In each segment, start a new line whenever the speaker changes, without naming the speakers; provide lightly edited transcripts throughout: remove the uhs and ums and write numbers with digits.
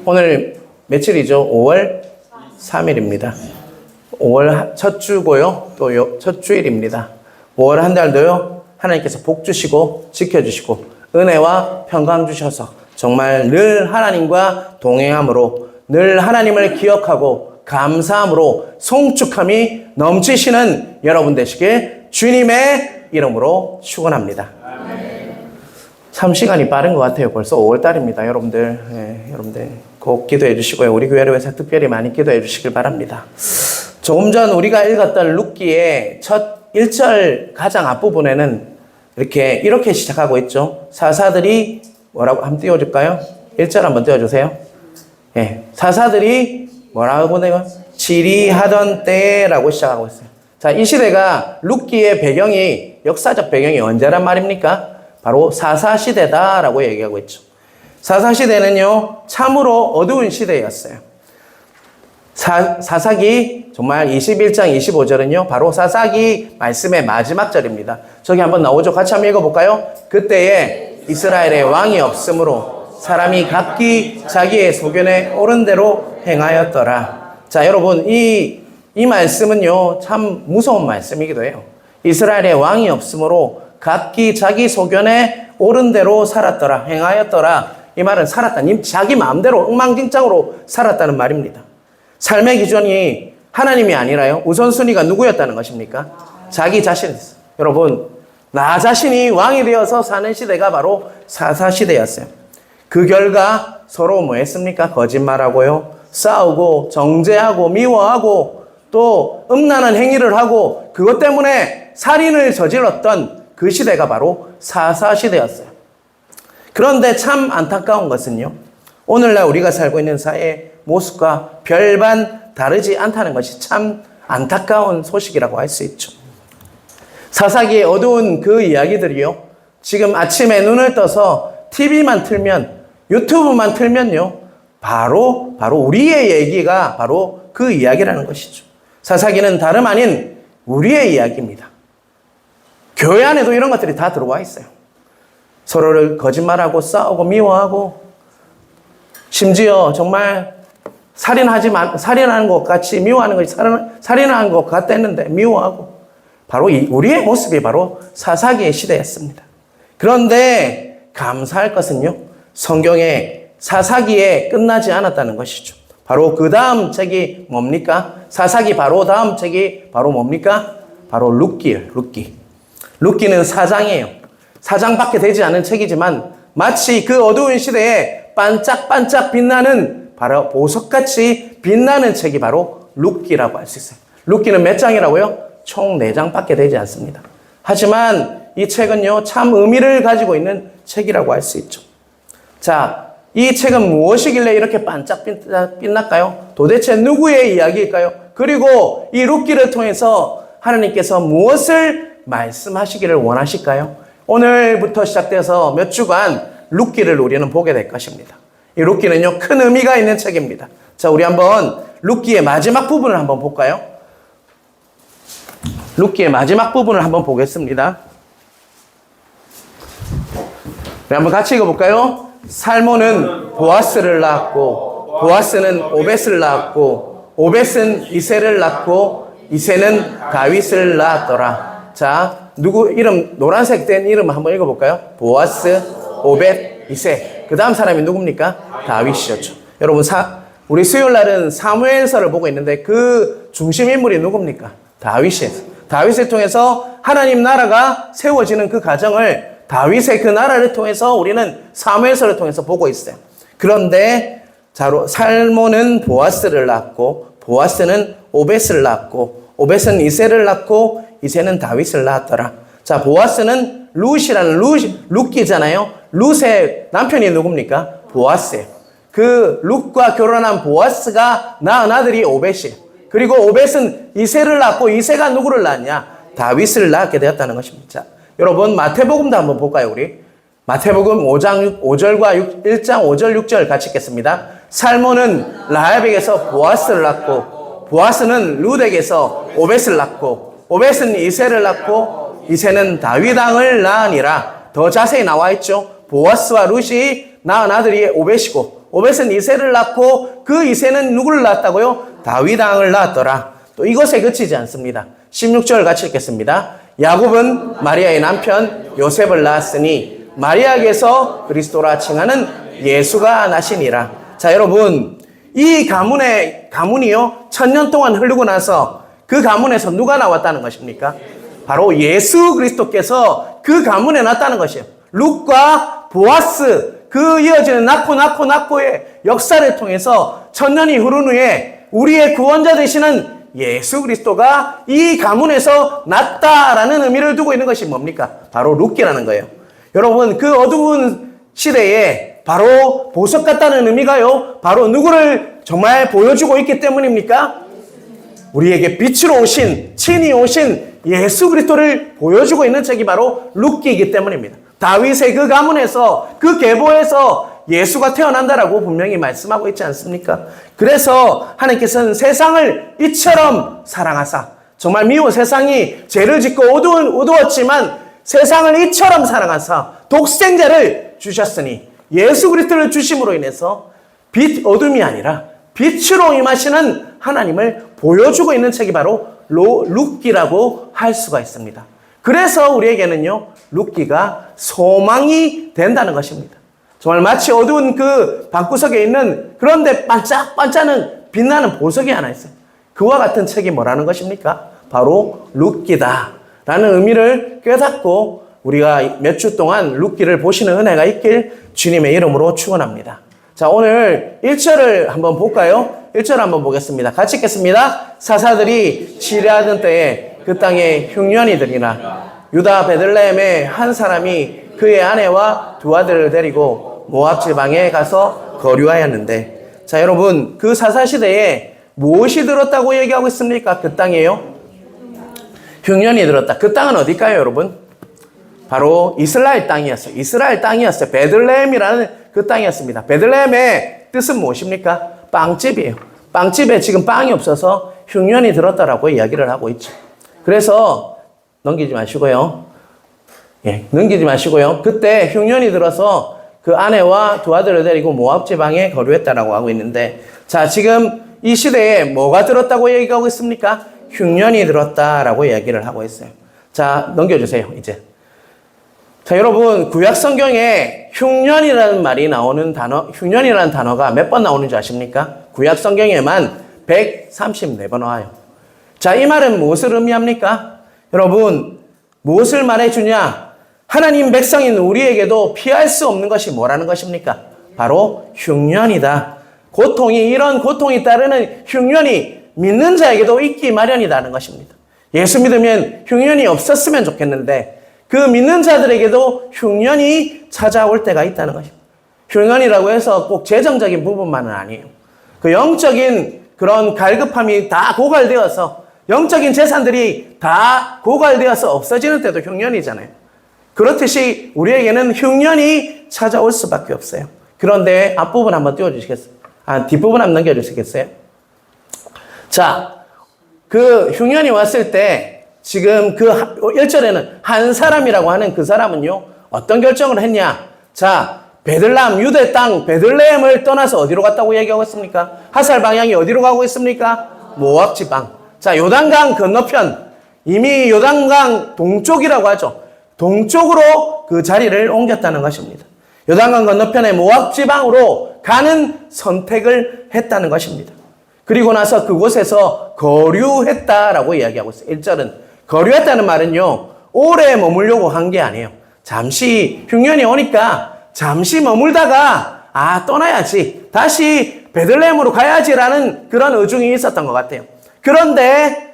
오늘 며칠이죠? 5월 3일입니다. 5월 첫 주고요. 또 첫 주일입니다. 5월 한 달도요. 하나님께서 복 주시고 지켜주시고 은혜와 평강 주셔서 정말 늘 하나님과 동행함으로 늘 하나님을 기억하고 감사함으로 송축함이 넘치시는 여러분 되시길 주님의 이름으로 축원합니다. 참 시간이 빠른 것 같아요. 벌써 5월달입니다. 여러분들, 여러분들 꼭 기도해 주시고요. 우리 교회를 위해서 특별히 많이 기도해 주시길 바랍니다. 조금 전 우리가 읽었던 룻기의 첫 1절 가장 앞부분에는 이렇게 시작하고 있죠. 사사들이 뭐라고 한번 띄워줄까요? 1절 한번 띄워주세요. 사사들이 뭐라고 내가 질의하던 때라고 시작하고 있어요. 자, 이 시대가 룻기의 배경이 역사적 배경이 언제란 말입니까? 바로 사사시대다라고 얘기하고 있죠. 사사시대는요, 참으로 어두운 시대였어요. 사사기 정말 21장 25절은요, 바로 사사기 말씀의 마지막 절입니다. 저기 한번 나오죠. 같이 한번 읽어볼까요? 그때에 이스라엘의 왕이 없으므로 사람이 각기 자기의 소견에 옳은 대로 행하였더라. 자, 여러분, 이 말씀은요, 참 무서운 말씀이기도 해요. 이스라엘의 왕이 없으므로 각기 자기 소견에 옳은 대로 살았더라, 행하였더라. 이 말은 살았다. 자기 마음대로 엉망진창으로 살았다는 말입니다. 삶의 기준이 하나님이 아니라요. 우선순위가 누구였다는 것입니까? 자기 자신이었어요. 여러분, 나 자신이 왕이 되어서 사는 시대가 바로 사사시대였어요. 그 결과 서로 뭐 했습니까? 거짓말하고요. 싸우고 정죄하고 미워하고 또 음란한 행위를 하고 그것 때문에 살인을 저질렀던 그 시대가 바로 사사시대였어요. 그런데 참 안타까운 것은요, 오늘날 우리가 살고 있는 사회의 모습과 별반 다르지 않다는 것이 참 안타까운 소식이라고 할 수 있죠. 사사기의 어두운 그 이야기들이요, 지금 아침에 눈을 떠서 TV만 틀면, 유튜브만 틀면요, 바로 우리의 얘기가 바로 그 이야기라는 것이죠. 사사기는 다름 아닌 우리의 이야기입니다. 교회 안에도 이런 것들이 다 들어와 있어요. 서로를 거짓말하고 싸우고 미워하고 심지어 정말 살인하는 것 같이 미워하는 것이 살인하는 것 같았는데 미워하고 바로 우리의 모습이 바로 사사기의 시대였습니다. 그런데 감사할 것은요, 성경의 사사기에 끝나지 않았다는 것이죠. 바로 그 다음 책이 뭡니까? 사사기 바로 다음 책이 바로 뭡니까? 바로 룻기예요. 룻기는 4장이에요. 4장밖에 되지 않은 책이지만 마치 그 어두운 시대에 반짝반짝 빛나는 바로 보석같이 빛나는 책이 바로 룻기라고 할 수 있어요. 룻기는 몇 장이라고요? 총 4장밖에 되지 않습니다. 하지만 이 책은요, 참 의미를 가지고 있는 책이라고 할 수 있죠. 자, 이 책은 무엇이길래 이렇게 반짝 빛날까요? 도대체 누구의 이야기일까요? 그리고 이 룻기를 통해서 하나님께서 무엇을 말씀하시기를 원하실까요? 오늘부터 시작돼서 몇 주간 룻기를 우리는 보게 될 것입니다. 이 룻기는요, 큰 의미가 있는 책입니다. 자, 우리 한번 룻기의 마지막 부분을 한번 볼까요? 룻기의 마지막 부분을 한번 보겠습니다. 우리 한번 같이 읽어볼까요? 살몬은 보아스를 낳았고 보아스는 오벳을 낳았고 오벳은 이새를 낳고 이새는 다윗을 낳았더라. 자, 누구 이름 노란색 된 이름 한번 읽어볼까요? 보아스, 오벳, 이새. 그 다음 사람이 누굽니까? 다윗이었죠. 여러분, 우리 수요일 날은 사무엘서를 보고 있는데 그 중심 인물이 누굽니까? 다윗이에요. 다윗을 통해서 하나님 나라가 세워지는 그 과정을 다윗의 그 나라를 통해서 우리는 사무엘서를 통해서 보고 있어요. 그런데 살몬은 보아스를 낳았고 보아스는 오벳을 낳았고 오벳은 이새를 낳고 이새는 다윗을 낳았더라. 자, 보아스는 룻이라는 룻기잖아요. 룻의 남편이 누굽니까? 보아스예요. 그 룻과 결혼한 보아스가 낳은 아들이 오벳이에요. 그리고 오벳은 이새를 낳고 이새가 누구를 낳았냐? 다윗을 낳게 되었다는 것입니다. 자, 여러분, 마태복음도 한번 볼까요, 우리? 마태복음 5장 5절과 1장 5절 6절 같이 읽겠습니다. 살몬은 라합에게서 보아스를 낳고 보아스는 룻에게서 오벳을 낳고 오벳은 이새를 낳고 이새는 다윗 왕을 낳으니라. 더 자세히 나와 있죠. 보아스와 룻이 낳은 아들이 오벳이고 오벳은 이새를 낳고 그 이새는 누구를 낳았다고요? 다윗 왕을 낳았더라. 또 이것에 그치지 않습니다. 16절 같이 읽겠습니다. 야곱은 마리아의 남편 요셉을 낳았으니 마리아에게서 그리스도라 칭하는 예수가 나시니라. 자, 여러분, 이 가문이요 1000년 동안 흐르고 나서 그 가문에서 누가 나왔다는 것입니까? 바로 예수 그리스도께서 그 가문에 났다는 것이에요. 룻과 보아스, 그 이어지는 낳고의 역사를 통해서 1000년이 흐른 후에 우리의 구원자 되시는 예수 그리스도가 이 가문에서 났다라는 의미를 두고 있는 것이 뭡니까? 바로 룻기라는 거예요. 여러분, 그 어두운 시대에 바로 보석 같다는 의미가요, 바로 누구를 정말 보여주고 있기 때문입니까? 우리에게 빛으로 오신, 친히 오신 예수 그리스도를 보여주고 있는 책이 바로 룻기이기 때문입니다. 다윗의 그 가문에서, 그 계보에서 예수가 태어난다라고 분명히 말씀하고 있지 않습니까? 그래서 하나님께서는 세상을 이처럼 사랑하사, 정말 미워 세상이 죄를 짓고 어두웠지만 세상을 이처럼 사랑하사 독생자를 주셨으니 예수 그리스도를 주심으로 인해서 어둠이 아니라 빛으로 임하시는 하나님을 보여주고 있는 책이 바로 룻기라고 할 수가 있습니다. 그래서 우리에게는요, 룻기가 소망이 된다는 것입니다. 정말 마치 어두운 그 방구석에 있는, 그런데 반짝반짝하는 빛나는 보석이 하나 있어요. 그와 같은 책이 뭐라는 것입니까? 바로 룻기다라는 의미를 깨닫고 우리가 몇 주 동안 룻기를 보시는 은혜가 있길 주님의 이름으로 축원합니다. 자, 오늘 1절을 한번 볼까요? 1절 한번 보겠습니다. 같이 읽겠습니다. 사사들이 치레하던 때에 그 땅에 흉년이 들이나 유다 베들레헴의 한 사람이 그의 아내와 두 아들을 데리고 모압 지방에 가서 거류하였는데, 자, 여러분, 그 사사시대에 무엇이 들었다고 얘기하고 있습니까? 그 땅이에요? 흉년이 들었다. 그 땅은 어딜까요, 여러분? 바로 이스라엘 땅이었어요. 이스라엘 땅이었어요. 베들레헴이라는 그 땅이었습니다. 베들레헴의 뜻은 무엇입니까? 빵집이에요. 빵집에 지금 빵이 없어서 흉년이 들었다라고 이야기를 하고 있죠. 그래서 넘기지 마시고요. 그때 흉년이 들어서 그 아내와 두 아들을 데리고 모압 지방에 거류했다라고 하고 있는데, 자, 지금 이 시대에 뭐가 들었다고 얘기하고 있습니까? 흉년이 들었다라고 이야기를 하고 있어요. 자, 넘겨주세요, 이제. 자, 여러분, 구약 성경에 흉년이라는 말이 나오는 흉년이라는 단어가 몇 번 나오는지 아십니까? 구약 성경에만 134번 나와요. 자, 이 말은 무엇을 의미합니까? 여러분, 무엇을 말해주냐? 하나님 백성인 우리에게도 피할 수 없는 것이 뭐라는 것입니까? 바로 흉년이다. 이런 고통이 따르는 흉년이 믿는 자에게도 있기 마련이라는 것입니다. 예수 믿으면 흉년이 없었으면 좋겠는데, 그 믿는 자들에게도 흉년이 찾아올 때가 있다는 것입니다. 흉년이라고 해서 꼭 재정적인 부분만은 아니에요. 그 영적인 그런 갈급함이 다 고갈되어서, 영적인 재산들이 다 고갈되어서 없어지는 때도 흉년이잖아요. 그렇듯이 우리에게는 흉년이 찾아올 수밖에 없어요. 그런데 앞부분 한번 띄워주시겠어요? 뒷부분 한번 넘겨주시겠어요? 자, 그 흉년이 왔을 때 지금 그 1절에는 한 사람이라고 하는 그 사람은요, 어떤 결정을 했냐? 자, 베들레헴, 유대 땅, 베들레헴을 떠나서 어디로 갔다고 얘기하고 있습니까? 하살 방향이 어디로 가고 있습니까? 모압 지방. 자, 요단강 건너편, 이미 요단강 동쪽이라고 하죠. 동쪽으로 그 자리를 옮겼다는 것입니다. 요단강 건너편의 모압 지방으로 가는 선택을 했다는 것입니다. 그리고 나서 그곳에서 거류했다라고 이야기하고 있어요. 1절은 거류했다는 말은요, 오래 머물려고 한 게 아니에요. 잠시 흉년이 오니까 잠시 머물다가 떠나야지, 다시 베들레헴으로 가야지라는 그런 의중이 있었던 것 같아요. 그런데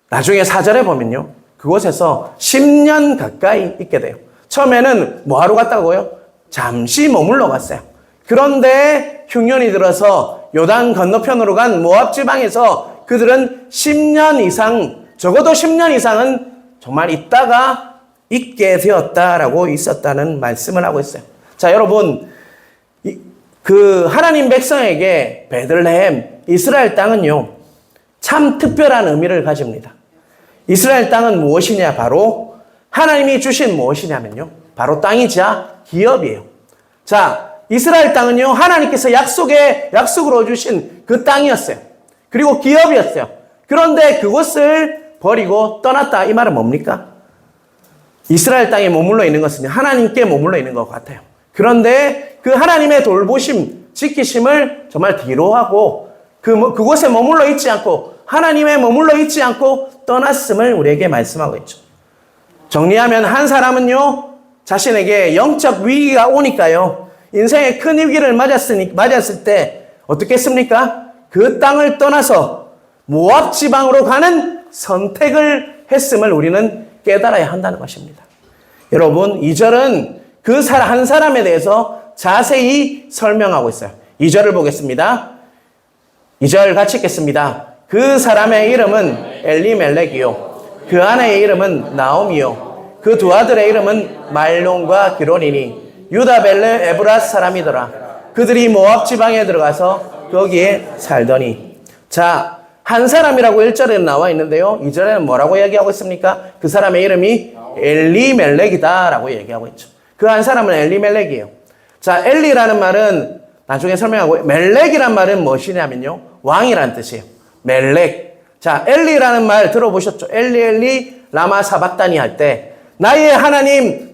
나중에 4절에 보면요, 그곳에서 10년 가까이 있게 돼요. 처음에는 뭐하러 갔다고요? 잠시 머물러 갔어요. 그런데 흉년이 들어서 요단 건너편으로 간 모압 지방에서 그들은 10년 이상, 적어도 10년 이상은 정말 있다가 있게 되었다라고 있었다는 말씀을 하고 있어요. 자, 여러분, 그 하나님 백성에게 베들레헴, 이스라엘 땅은요, 참 특별한 의미를 가집니다. 이스라엘 땅은 무엇이냐? 바로 하나님이 주신 무엇이냐면요, 바로 땅이자 기업이에요. 자, 이스라엘 땅은요, 하나님께서 약속으로 주신 그 땅이었어요. 그리고 기업이었어요. 그런데 그곳을 버리고 떠났다. 이 말은 뭡니까? 이스라엘 땅에 머물러 있는 것은 하나님께 머물러 있는 것 같아요. 그런데 그 하나님의 돌보심, 지키심을 정말 뒤로 하고 그곳에 머물러 있지 않고 하나님에 머물러 있지 않고 떠났음을 우리에게 말씀하고 있죠. 정리하면 한 사람은요, 자신에게 영적 위기가 오니까요, 인생의 큰 위기를 맞았을 때 어떻게 했습니까? 그 땅을 떠나서 모압 지방으로 가는 선택을 했음을 우리는 깨달아야 한다는 것입니다. 여러분, 2절은 그 한 사람에 대해서 자세히 설명하고 있어요. 2절을 보겠습니다. 2절 같이 읽겠습니다. 그 사람의 이름은 엘리멜렉이요, 그 아내의 이름은 나오미요, 그 두 아들의 이름은 말론과 기론이니 유다 벨레 에브라스 사람이더라. 그들이 모압 지방에 들어가서 거기에 살더니. 자, 한 사람이라고 1절에 나와 있는데요, 2절에는 뭐라고 얘기하고 있습니까? 그 사람의 이름이 엘리멜렉이다 라고 얘기하고 있죠. 그 한 사람은 엘리멜렉이에요. 자, 엘리라는 말은 나중에 설명하고, 멜렉이란 말은 무엇이냐면요, 왕이라는 뜻이에요. 멜렉. 자, 엘리라는 말 들어보셨죠? 엘리 라마 사박다니 할 때 나의 하나님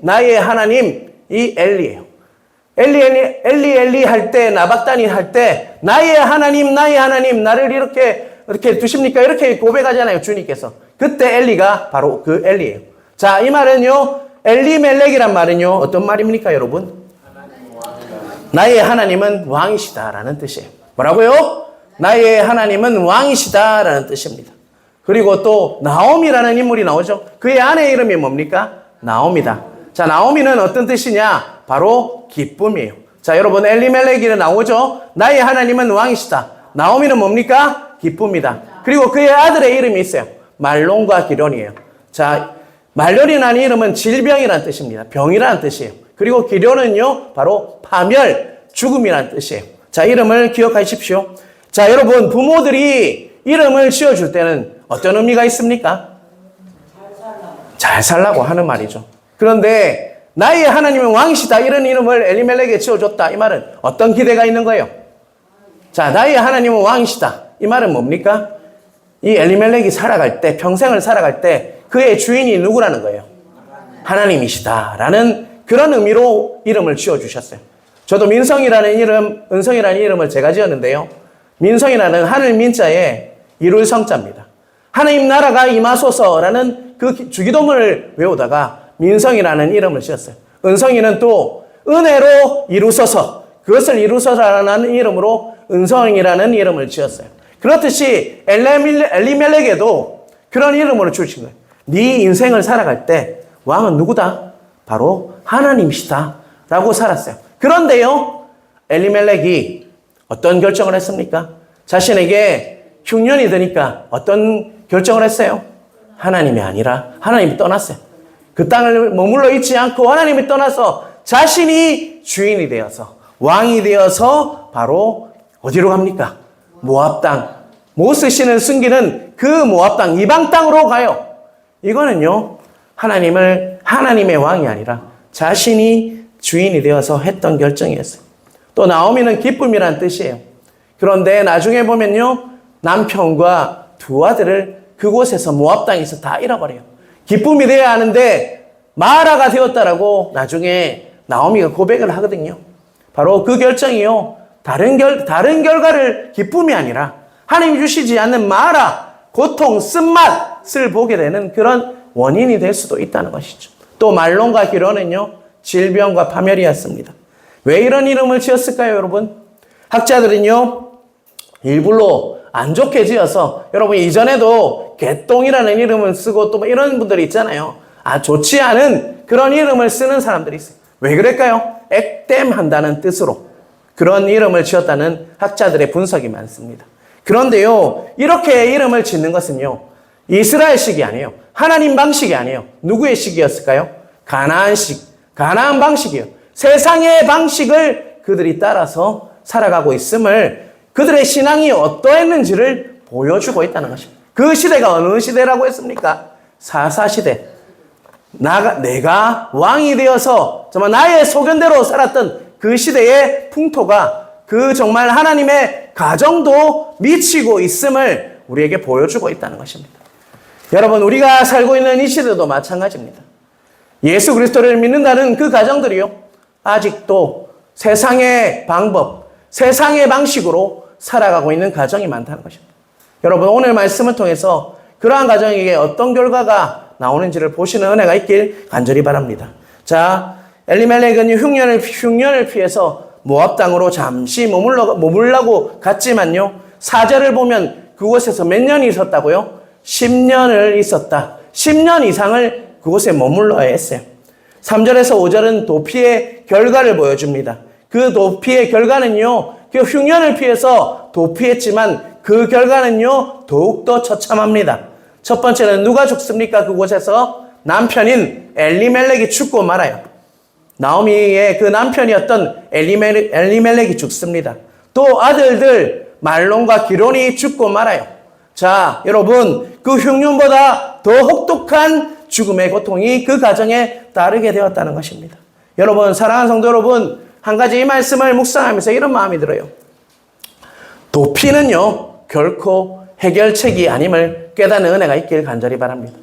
이 엘리예요. 엘리 할 때, 나박다니 할 때 나의 하나님 나를 이렇게 두십니까? 이렇게 고백하잖아요, 주님께서. 그때 엘리가 바로 그 엘리예요. 자, 이 말은요, 엘리멜렉이란 말은요, 어떤 말입니까, 여러분? 나의 하나님은 왕이시다라는 뜻이에요. 뭐라고요? 나의 하나님은 왕이시다라는 뜻입니다. 그리고 또 나오미라는 인물이 나오죠. 그의 아내의 이름이 뭡니까? 나오미다. 자, 나오미는 어떤 뜻이냐? 바로 기쁨이에요. 자, 여러분, 엘리멜렉이 나오죠. 나의 하나님은 왕이시다. 나오미는 뭡니까? 기쁨이다. 그리고 그의 아들의 이름이 있어요. 말론과 기론이에요. 자, 말론이라는 이름은 질병이라는 뜻입니다. 병이라는 뜻이에요. 그리고 기론은요, 바로 파멸, 죽음이라는 뜻이에요. 자, 이름을 기억하십시오. 자, 여러분, 부모들이 이름을 지어줄 때는 어떤 의미가 있습니까? 잘 살라고 하는 말이죠. 그런데 나의 하나님은 왕이시다, 이런 이름을 엘리멜렉에 지어줬다, 이 말은 어떤 기대가 있는 거예요? 자, 나의 하나님은 왕이시다, 이 말은 뭡니까? 이 엘리멜렉이 살아갈 때, 평생을 살아갈 때 그의 주인이 누구라는 거예요? 하나님이시다라는 그런 의미로 이름을 지어주셨어요. 저도 민성이라는 이름, 은성이라는 이름을 제가 지었는데요, 민성이라는 하늘 민자에 이룰 성자입니다. 하나님 나라가 임하소서라는 그 주기도문을 외우다가 민성이라는 이름을 지었어요. 은성이는 또 은혜로 이루소서, 그것을 이루소서라는 이름으로 은성이라는 이름을 지었어요. 그렇듯이 엘리멜렉에도 그런 이름으로 주신 거예요. 네 인생을 살아갈 때 왕은 누구다? 바로 하나님이시다 라고 살았어요. 그런데요, 엘리멜렉이 어떤 결정을 했습니까? 자신에게 흉년이 드니까 어떤 결정을 했어요? 하나님이 아니라 하나님이 떠났어요. 그 땅을 머물러 있지 않고 하나님이 떠나서 자신이 주인이 되어서, 왕이 되어서 바로 어디로 갑니까? 모압 땅. 모세 씨는 숨기는 그 모압 땅, 이방 땅으로 가요. 이거는요, 하나님의 왕이 아니라 자신이 주인이 되어서 했던 결정이었어요. 또 나오미는 기쁨이란 뜻이에요. 그런데 나중에 보면요, 남편과 두 아들을 그곳에서 모압 땅에서 다 잃어버려요. 기쁨이 되어야 하는데 마라가 되었다라고 나중에 나오미가 고백을 하거든요. 바로 그 결정이요, 다른 결과를, 기쁨이 아니라 하나님이 주시지 않는 마라, 고통, 쓴맛을 보게 되는 그런 원인이 될 수도 있다는 것이죠. 또 말론과 기론은요, 질병과 파멸이었습니다. 왜 이런 이름을 지었을까요, 여러분? 학자들은요, 일부러 안 좋게 지어서, 여러분 이전에도 개똥이라는 이름을 쓰고 또 이런 분들이 있잖아요. 좋지 않은 그런 이름을 쓰는 사람들이 있어요. 왜 그럴까요? 액땜한다는 뜻으로 그런 이름을 지었다는 학자들의 분석이 많습니다. 그런데요, 이렇게 이름을 짓는 것은요, 이스라엘식이 아니에요. 하나님 방식이 아니에요. 누구의 식이었을까요? 가나안 방식이에요. 세상의 방식을 그들이 따라서 살아가고 있음을, 그들의 신앙이 어떠했는지를 보여주고 있다는 것입니다. 그 시대가 어느 시대라고 했습니까? 사사시대. 내가 왕이 되어서 정말 나의 소견대로 살았던 그 시대의 풍토가 그 정말 하나님의 가정도 미치고 있음을 우리에게 보여주고 있다는 것입니다. 여러분, 우리가 살고 있는 이 시대도 마찬가지입니다. 예수 그리스도를 믿는다는 그 가정들이요, 아직도 세상의 방법, 세상의 방식으로 살아가고 있는 가정이 많다는 것입니다. 여러분, 오늘 말씀을 통해서 그러한 가정에게 어떤 결과가 나오는지를 보시는 은혜가 있길 간절히 바랍니다. 자, 엘리멜렉은 흉년을 피해서 모압 땅으로 잠시 머물라고 갔지만요, 4절을 보면 그곳에서 몇 년이 있었다고요? 10년을 있었다. 10년 이상을 그곳에 머물러야 했어요. 3절에서 5절은 도피의 결과를 보여줍니다. 그 도피의 결과는요, 그 흉년을 피해서 도피했지만 그 결과는요, 더욱더 처참합니다. 첫 번째는 누가 죽습니까? 그곳에서 남편인 엘리멜렉이 죽고 말아요. 나오미의 그 남편이었던 엘리멜렉이 죽습니다. 또 아들들 말론과 기론이 죽고 말아요. 자, 여러분, 그 흉년보다 더 혹독한 죽음의 고통이 그 가정에 따르게 되었다는 것입니다. 여러분, 사랑하는 성도 여러분, 한 가지 이 말씀을 묵상하면서 이런 마음이 들어요. 도피는요, 결코 해결책이 아님을 깨닫는 은혜가 있길 간절히 바랍니다.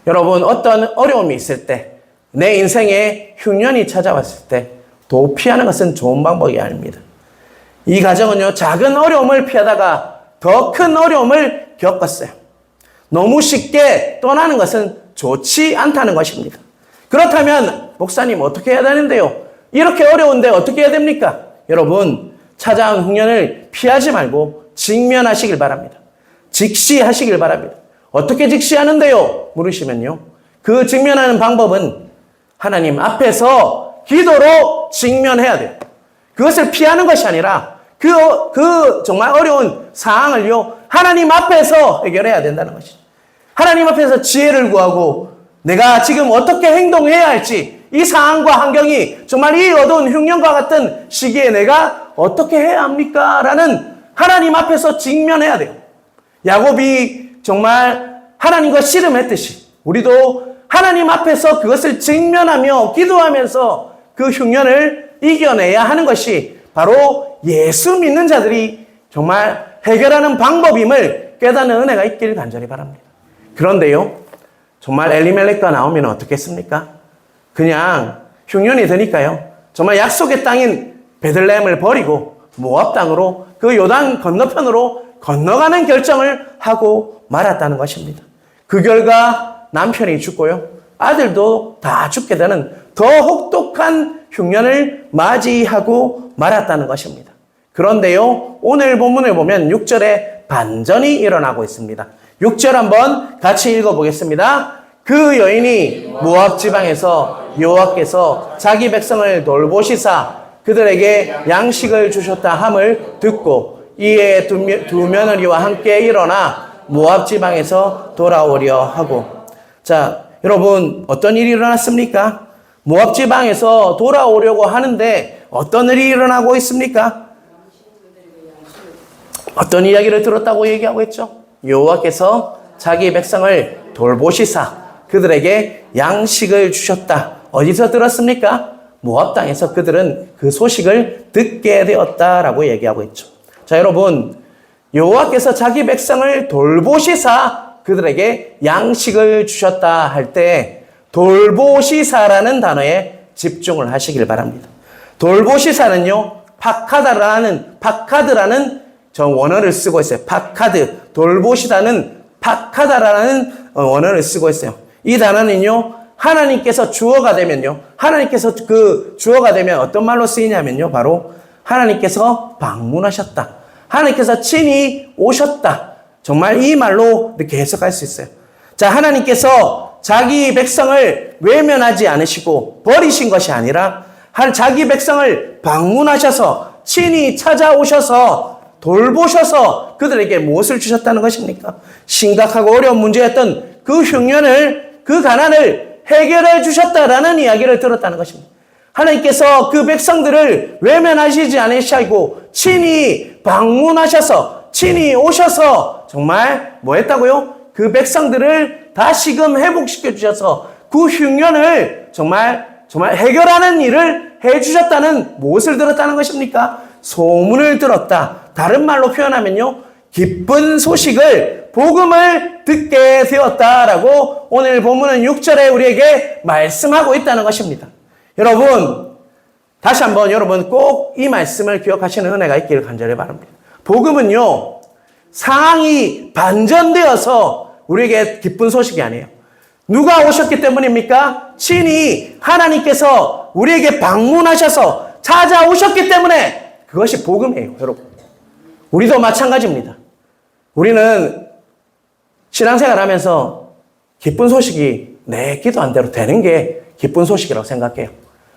여러분, 어떤 어려움이 있을 때, 내 인생에 흉년이 찾아왔을 때 도피하는 것은 좋은 방법이 아닙니다. 이 가정은요, 작은 어려움을 피하다가 더 큰 어려움을 겪었어요. 너무 쉽게 떠나는 것은 좋지 않다는 것입니다. 그렇다면 목사님 어떻게 해야 되는데요? 이렇게 어려운데 어떻게 해야 됩니까? 여러분, 찾아온 흉년을 피하지 말고 직면하시길 바랍니다. 직시하시길 바랍니다. 어떻게 직시하는데요? 물으시면요, 그 직면하는 방법은 하나님 앞에서 기도로 직면해야 돼요. 그것을 피하는 것이 아니라 그 정말 어려운 상황을요, 하나님 앞에서 해결해야 된다는 것이죠. 하나님 앞에서 지혜를 구하고 내가 지금 어떻게 행동해야 할지, 이 상황과 환경이 정말 이 어두운 흉년과 같은 시기에 내가 어떻게 해야 합니까? 라는 하나님 앞에서 직면해야 돼요. 야곱이 정말 하나님과 씨름했듯이 우리도 하나님 앞에서 그것을 직면하며 기도하면서 그 흉년을 이겨내야 하는 것이 바로 예수 믿는 자들이 정말 해결하는 방법임을 깨닫는 은혜가 있길 간절히 바랍니다. 그런데요, 정말 엘리멜렉과 나오미는 어떻게 했습니까? 그냥 흉년이 드니까요, 정말 약속의 땅인 베들레헴을 버리고 모압 땅으로, 그 요단 건너편으로 건너가는 결정을 하고 말았다는 것입니다. 그 결과 남편이 죽고요, 아들도 다 죽게 되는 더 혹독한 흉년을 맞이하고 말았다는 것입니다. 그런데요, 오늘 본문을 보면 6절에 반전이 일어나고 있습니다. 6절 한번 같이 읽어보겠습니다. 그 여인이 모압 지방에서 여호와께서 자기 백성을 돌보시사 그들에게 양식을 주셨다 함을 듣고 이에 두 며느리와 함께 일어나 모압 지방에서 돌아오려 하고. 자, 여러분, 어떤 일이 일어났습니까? 모압 지방에서 돌아오려고 하는데 어떤 일이 일어나고 있습니까? 어떤 이야기를 들었다고 얘기하고 있죠? 여호와께서 자기 백성을 돌보시사 그들에게 양식을 주셨다. 어디서 들었습니까? 모압 땅에서 그들은 그 소식을 듣게 되었다라고 얘기하고 있죠. 자, 여러분, 여호와께서 자기 백성을 돌보시사 그들에게 양식을 주셨다 할 때 돌보시사라는 단어에 집중을 하시길 바랍니다. 돌보시사는요, 파카드라는 저 원어를 쓰고 있어요. 파카드, 돌보시다는 파카다라는 원어를 쓰고 있어요. 이 단어는요, 하나님께서 주어가 되면요, 하나님께서 그 주어가 되면 어떤 말로 쓰이냐면요, 바로 하나님께서 방문하셨다, 하나님께서 친히 오셨다, 정말 이 말로 이렇게 해석할 수 있어요. 자, 하나님께서 자기 백성을 외면하지 않으시고 버리신 것이 아니라 자기 백성을 방문하셔서 친히 찾아오셔서 돌보셔서 그들에게 무엇을 주셨다는 것입니까? 심각하고 어려운 문제였던 그 흉년을, 그 가난을 해결해 주셨다라는 이야기를 들었다는 것입니다. 하나님께서 그 백성들을 외면하시지 않으시고 친히 방문하셔서, 친히 오셔서 정말 뭐 했다고요? 그 백성들을 다시금 회복시켜 주셔서 그 흉년을 정말 정말 해결하는 일을 해주셨다는 무엇을 들었다는 것입니까? 소문을 들었다. 다른 말로 표현하면요, 기쁜 소식을, 복음을 듣게 되었다라고 오늘 본문은 6절에 우리에게 말씀하고 있다는 것입니다. 여러분, 다시 한번 여러분 꼭 이 말씀을 기억하시는 은혜가 있기를 간절히 바랍니다. 복음은요, 상황이 반전되어서 우리에게 기쁜 소식이 아니에요. 누가 오셨기 때문입니까? 친히 하나님께서 우리에게 방문하셔서 찾아오셨기 때문에 그것이 복음이에요, 여러분. 우리도 마찬가지입니다. 우리는 신앙생활 하면서 기쁜 소식이 내 기도한 대로 되는 게 기쁜 소식이라고 생각해요.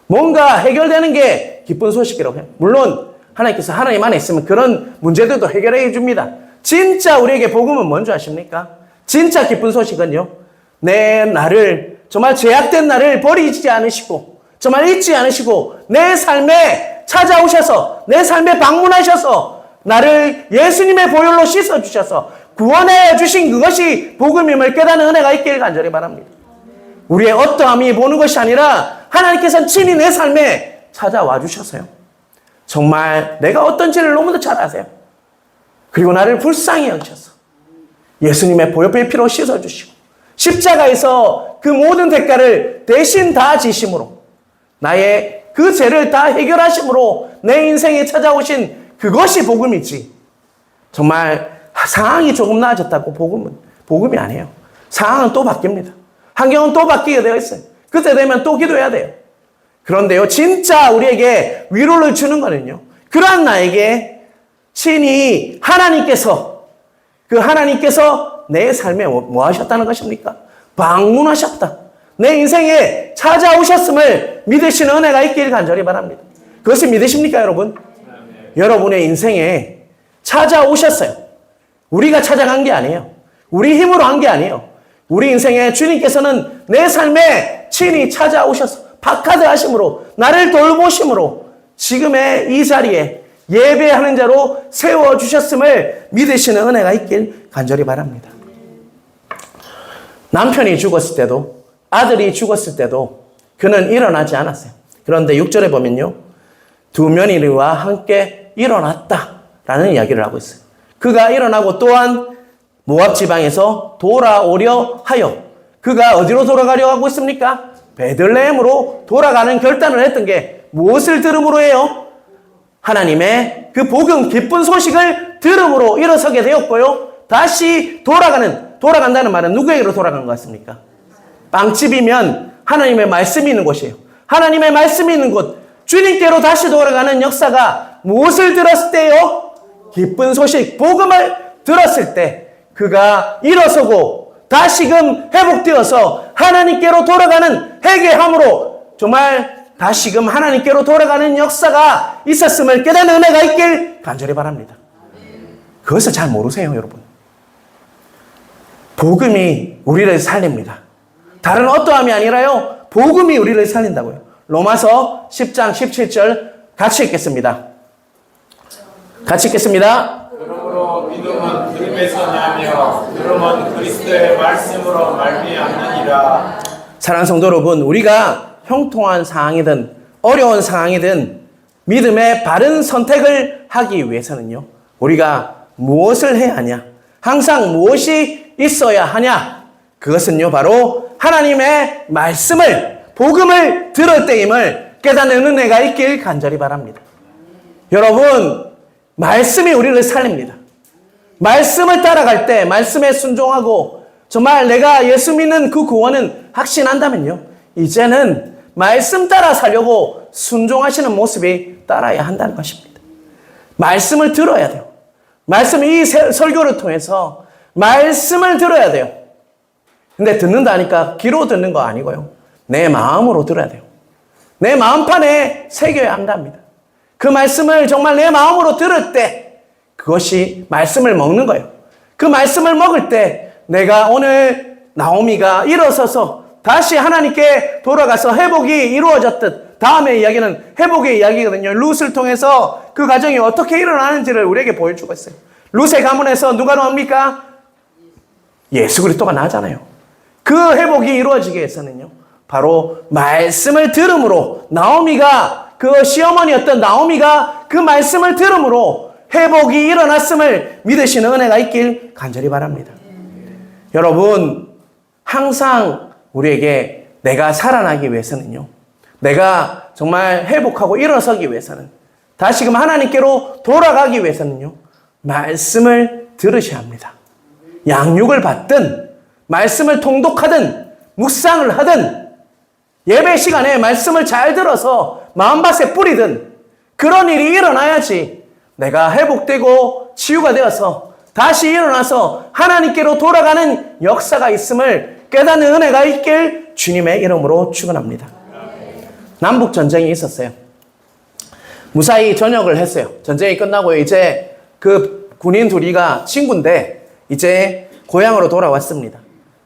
뭔가 해결되는 게 기쁜 소식이라고 해요. 물론 하나님께서 하나님 안에 있으면 그런 문제들도 해결해 줍니다. 진짜 우리에게 복음은 뭔지 아십니까? 진짜 기쁜 소식은요, 내 나를, 정말 죄악된 나를 버리지 않으시고 정말 잊지 않으시고 내 삶에 찾아오셔서 내 삶에 방문하셔서 나를 예수님의 보혈로 씻어주셔서 구원해 주신 그것이 복음임을 깨닫는 은혜가 있기를 간절히 바랍니다. 우리의 어떠함이 보는 것이 아니라 하나님께서는 친히 내 삶에 찾아와 주셔서요, 정말 내가 어떤지를 너무도 잘 아세요. 그리고 나를 불쌍히 여기셔서 예수님의 보혈의 피로 씻어주시고 십자가에서 그 모든 대가를 대신 다 지심으로 나의 그 죄를 다 해결하심으로 내 인생에 찾아오신 그것이 복음이지, 정말 상황이 조금 나아졌다고 복음이 아니에요. 상황은 또 바뀝니다. 환경은 또 바뀌게 되어 있어요. 그때 되면 또 기도해야 돼요. 그런데요, 진짜 우리에게 위로를 주는 거는요, 그러한 나에게 친히 하나님께서 내 삶에 뭐 하셨다는 것입니까? 방문하셨다. 내 인생에 찾아오셨음을 믿으시는 은혜가 있기를 간절히 바랍니다. 그것을 믿으십니까, 여러분? 여러분의 인생에 찾아오셨어요. 우리가 찾아간 게 아니에요. 우리 힘으로 한 게 아니에요. 우리 인생에 주님께서는 내 삶에 친히 찾아오셔서 박하드 하심으로 나를 돌보심으로 지금의 이 자리에 예배하는 자로 세워주셨음을 믿으시는 은혜가 있길 간절히 바랍니다. 남편이 죽었을 때도 아들이 죽었을 때도 그는 일어나지 않았어요. 그런데 6절에 보면요, 두 며느리와 함께 일어났다라는 이야기를 하고 있어요. 그가 일어나고 또한 모압 지방에서 돌아오려 하여, 그가 어디로 돌아가려 하고 있습니까? 베들레헴으로 돌아가는 결단을 했던 게 무엇을 들음으로 해요? 하나님의 그 복음 기쁜 소식을 들음으로 일어서게 되었고요, 다시 돌아간다는 말은 누구에게로 돌아간 것 같습니까? 빵집이면 하나님의 말씀이 있는 곳이에요. 하나님의 말씀이 있는 곳, 주님께로 다시 돌아가는 역사가 무엇을 들었을 때요? 기쁜 소식, 복음을 들었을 때 그가 일어서고 다시금 회복되어서 하나님께로 돌아가는 회개함으로 정말 다시금 하나님께로 돌아가는 역사가 있었음을 깨닫는 은혜가 있길 간절히 바랍니다. 그것을 잘 모르세요, 여러분. 복음이 우리를 살립니다. 다른 어떠함이 아니라요, 복음이 우리를 살린다고요. 로마서 10장 17절 같이 읽겠습니다.
그러므로 믿음은 들음에서 나며 들음은 그리스도의 말씀으로 말미암느니라.
사랑하는 성도 여러분, 우리가 형통한 상황이든 어려운 상황이든 믿음의 바른 선택을 하기 위해서는요, 우리가 무엇을 해야 하냐, 항상 무엇이 있어야 하냐, 그것은요 바로 하나님의 말씀을, 복음을 들을 때임을 깨닫는 은혜가 있길 간절히 바랍니다. 여러분, 말씀이 우리를 살립니다. 말씀을 따라갈 때, 말씀에 순종하고 정말 내가 예수 믿는 그 구원은 확신한다면요, 이제는 말씀 따라 살려고 순종하시는 모습이 따라야 한다는 것입니다. 말씀을 들어야 돼요. 이 설교를 통해서 말씀을 들어야 돼요. 근데 듣는다니까 귀로 듣는 거 아니고요, 내 마음으로 들어야 돼요. 내 마음판에 새겨야 한답니다. 그 말씀을 정말 내 마음으로 들을 때 그것이 말씀을 먹는 거예요. 그 말씀을 먹을 때 내가 오늘 나오미가 일어서서 다시 하나님께 돌아가서 회복이 이루어졌듯, 다음의 이야기는 회복의 이야기거든요. 룻을 통해서 그 가정이 어떻게 일어나는지를 우리에게 보여주고 있어요. 룻의 가문에서 누가 나옵니까? 예수 그리스도가 나잖아요. 그 회복이 이루어지기 위해서는요, 바로 말씀을 들음으로 나오미가 그 시어머니였던 나오미가 그 말씀을 들음으로 회복이 일어났음을 믿으시는 은혜가 있길 간절히 바랍니다. 여러분 항상 우리에게 내가 살아나기 위해서는요. 내가 정말 회복하고 일어서기 위해서는 다시금 하나님께로 돌아가기 위해서는요. 말씀을 들으셔야 합니다. 양육을 받든 말씀을 통독하든 묵상을 하든 예배 시간에 말씀을 잘 들어서 마음밭에 뿌리든 그런 일이 일어나야지 내가 회복되고 치유가 되어서 다시 일어나서 하나님께로 돌아가는 역사가 있음을 깨닫는 은혜가 있길 주님의 이름으로 축원합니다. 남북전쟁이 있었어요. 무사히 전역을 했어요. 전쟁이 끝나고 이제 그 군인 둘이가 친구인데 이제 고향으로 돌아왔습니다.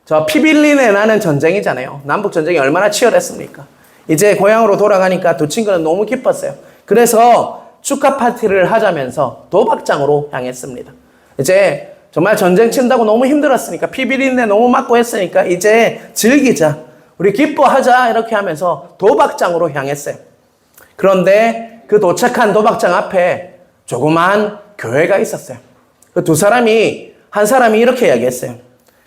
저 피빌린에 나는 전쟁이잖아요. 남북전쟁이 얼마나 치열했습니까? 이제 고향으로 돌아가니까 두 친구는 너무 기뻤어요. 그래서 축하 파티를 하자면서 도박장으로 향했습니다. 이제 정말 전쟁 친다고 너무 힘들었으니까 피비린내 너무 맞고 했으니까 이제 즐기자. 우리 기뻐하자 이렇게 하면서 도박장으로 향했어요. 그런데 그 도착한 도박장 앞에 조그만 교회가 있었어요. 그 두 사람이 한 사람이 이렇게 이야기했어요.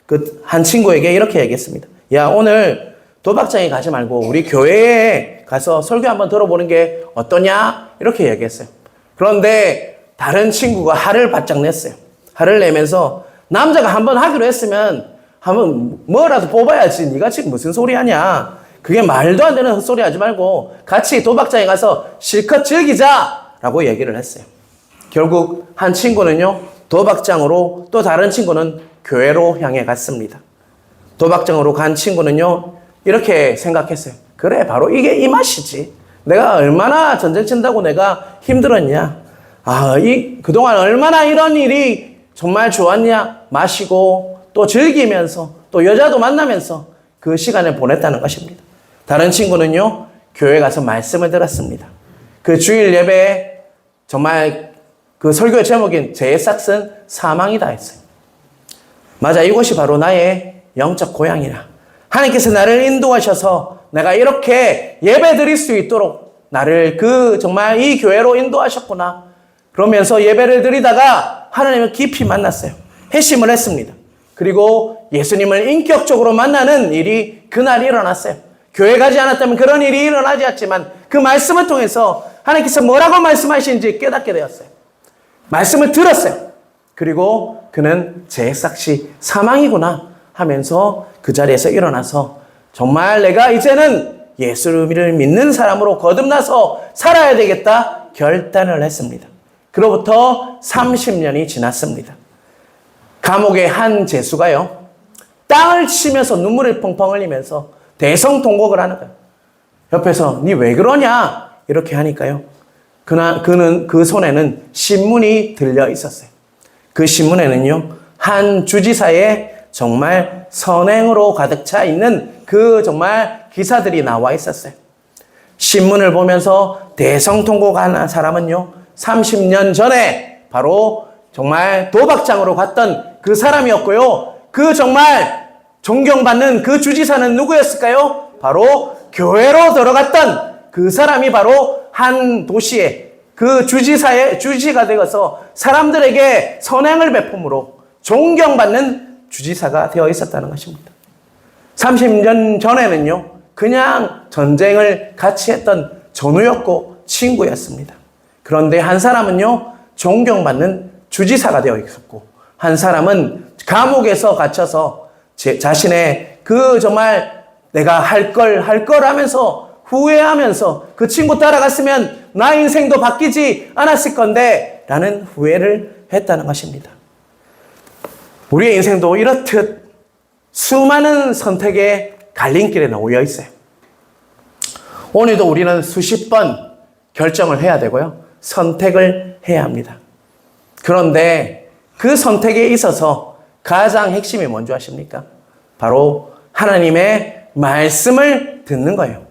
그 한 친구에게 이렇게 얘기했습니다. 야 오늘 도박장에 가지 말고 우리 교회에 가서 설교 한번 들어보는 게 어떠냐? 이렇게 얘기했어요. 그런데 다른 친구가 화를 바짝 냈어요. 화를 내면서 남자가 한번 하기로 했으면 한번 뭐라도 뽑아야지. 네가 지금 무슨 소리 하냐. 그게 말도 안 되는 헛소리 하지 말고 같이 도박장에 가서 실컷 즐기자라고 얘기를 했어요. 결국 한 친구는요. 도박장으로 또 다른 친구는 교회로 향해 갔습니다. 도박장으로 간 친구는요. 이렇게 생각했어요. 그래 바로 이게 이 맛이지. 내가 얼마나 전쟁 친다고 내가 힘들었냐. 그동안 얼마나 이런 일이 정말 좋았냐. 마시고 또 즐기면서 또 여자도 만나면서 그 시간을 보냈다는 것입니다. 다른 친구는요. 교회 가서 말씀을 들었습니다. 그 주일 예배에 정말 그 설교의 제목인 제 삭은 사망이다 했어요. 맞아 이곳이 바로 나의 영적 고향이라. 하나님께서 나를 인도하셔서 내가 이렇게 예배 드릴 수 있도록 나를 정말 이 교회로 인도하셨구나. 그러면서 예배를 드리다가 하나님을 깊이 만났어요. 회심을 했습니다. 그리고 예수님을 인격적으로 만나는 일이 그날 일어났어요. 교회 가지 않았다면 그런 일이 일어나지 않지만 그 말씀을 통해서 하나님께서 뭐라고 말씀하시는지 깨닫게 되었어요. 말씀을 들었어요. 그리고 그는 제 삭시 사망이구나 하면서 그 자리에서 일어나서 정말 내가 이제는 예수를 믿는 사람으로 거듭나서 살아야 되겠다 결단을 했습니다. 그로부터 30년이 지났습니다. 감옥의 한 죄수가요. 땅을 치면서 눈물을 펑펑 흘리면서 대성통곡을 하는 거예요. 옆에서 니 왜 그러냐 이렇게 하니까요. 그는 그 손에는 신문이 들려 있었어요. 그 신문에는요. 한 주지사의 정말 선행으로 가득 차 있는 그 정말 기사들이 나와 있었어요. 신문을 보면서 대성통곡한 사람은요. 30년 전에 바로 정말 도박장으로 갔던 그 사람이었고요. 그 정말 존경받는 그 주지사는 누구였을까요? 바로 교회로 들어갔던 그 사람이 바로 한 도시의 그 주지가 되어서 사람들에게 선행을 베품으로 존경받는 주지사가 되어 있었다는 것입니다. 30년 전에는요, 그냥 전쟁을 같이 했던 전우였고 친구였습니다. 그런데 한 사람은요, 존경받는 주지사가 되어 있었고, 한 사람은 감옥에서 갇혀서 자신의 그 정말 내가 할 걸 하면서 후회하면서 그 친구 따라갔으면 나 인생도 바뀌지 않았을 건데 라는 후회를 했다는 것입니다. 우리의 인생도 이렇듯 수많은 선택의 갈림길에 놓여 있어요. 오늘도 우리는 수십 번 결정을 해야 되고요. 선택을 해야 합니다. 그런데 그 선택에 있어서 가장 핵심이 뭔지 아십니까? 바로 하나님의 말씀을 듣는 거예요.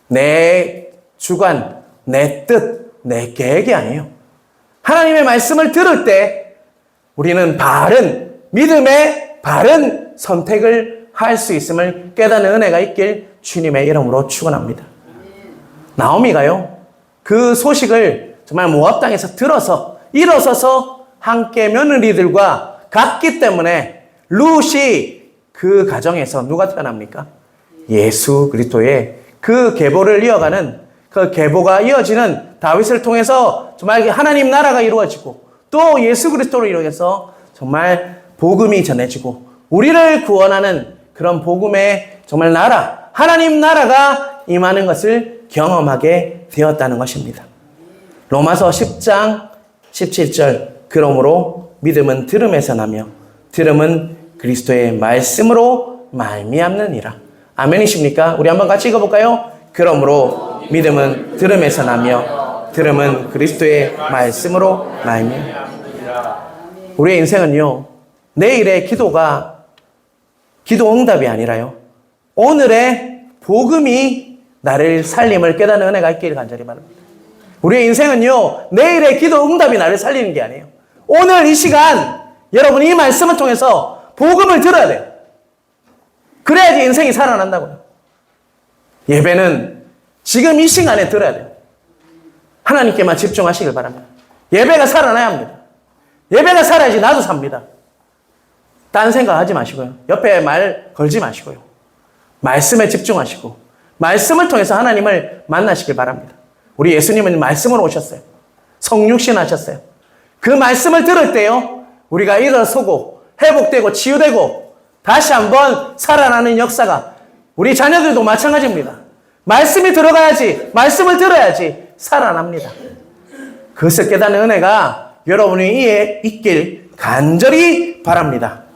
내 주관, 내 뜻, 내 계획이 아니에요. 하나님의 말씀을 들을 때 우리는 믿음의 바른 선택을 할 수 있음을 깨닫는 은혜가 있길 주님의 이름으로 축원합니다. 나오미가요, 그 소식을 정말 모압 땅에서 들어서 일어서서 함께 며느리들과 갔기 때문에 룻이 그 가정에서 누가 태어납니까? 예수 그리스도의 그 계보를 이어가는, 그 계보가 이어지는 다윗을 통해서 정말 하나님 나라가 이루어지고 또 예수 그리스도를 이용해서 정말 복음이 전해지고 우리를 구원하는 그런 복음의 정말 나라, 하나님 나라가 임하는 것을 경험하게 되었다는 것입니다. 로마서 10장 17절, 그러므로 믿음은 들음에서 나며 들음은 그리스도의 말씀으로 말미암느니라. 아멘이십니까? 우리 한번 같이 읽어볼까요? 그러므로 믿음은 들음에서 나며 들음은 그리스도의 말씀으로 말미암느니라. 우리의 인생은요, 내일의 기도가 기도 응답이 아니라요, 오늘의 복음이 나를 살림을 깨닫는 은혜가 있기를 간절히 바랍니다. 우리의 인생은요, 내일의 기도 응답이 나를 살리는 게 아니에요. 오늘 이 시간 여러분이 이 말씀을 통해서 복음을 들어야 돼요. 그래야지 인생이 살아난다고요. 예배는 지금 이 시간에 들어야 돼요. 하나님께만 집중하시길 바랍니다. 예배가 살아나야 합니다. 예배가 살아야지 나도 삽니다. 딴 생각하지 마시고요. 옆에 말 걸지 마시고요. 말씀에 집중하시고 말씀을 통해서 하나님을 만나시길 바랍니다. 우리 예수님은 말씀으로 오셨어요. 성육신 하셨어요. 그 말씀을 들을 때요, 우리가 일어서고 회복되고 치유되고 다시 한번 살아나는 역사가, 우리 자녀들도 마찬가지입니다. 말씀이 들어가야지, 말씀을 들어야지 살아납니다. 그것을 깨닫는 은혜가 여러분이 이에 있길 간절히 바랍니다.